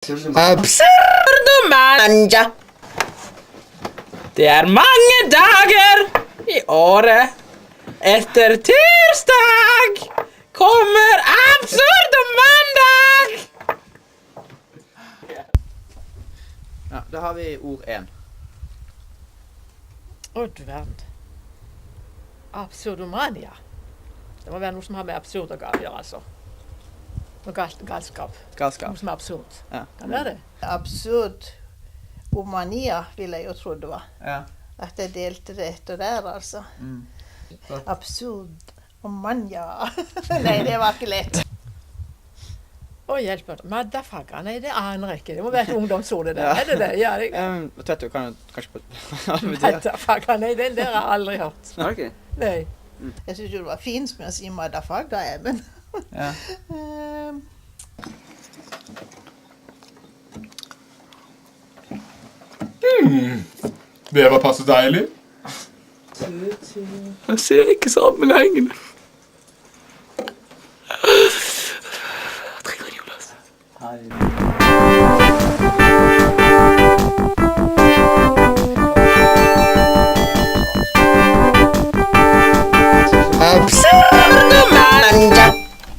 Absurdumanja. Det er mange dager i året. Etter tirsdag kommer absurdumandag. Ja, da har vi ord 1. Å, du verden. Absurdumania. Det må være noe som har med absurd å gjøre, altså. Noe galskap. Galskap. Noe som er absurd. Ja. Kan være det? Absurd omania, vil jeg jo tro det var. Ja. At jeg delte det etter der, altså. Absurd omania. Nei, det var ikke lett. Å, hjelp meg. Motherfucker. Nei, det aner jeg ikke. Det må være et ungdomsord, det der. Er det det? Ja, det... Vet du, kan du kanskje på... Motherfucker. Nei, den der har jeg aldri hørt. Ok. Nei. Jeg synes jo det var fint med å si motherfucker, men... Ja. Det var passe deilig. Jeg ser ikke sammenhengen. Jeg trenger en Jonas.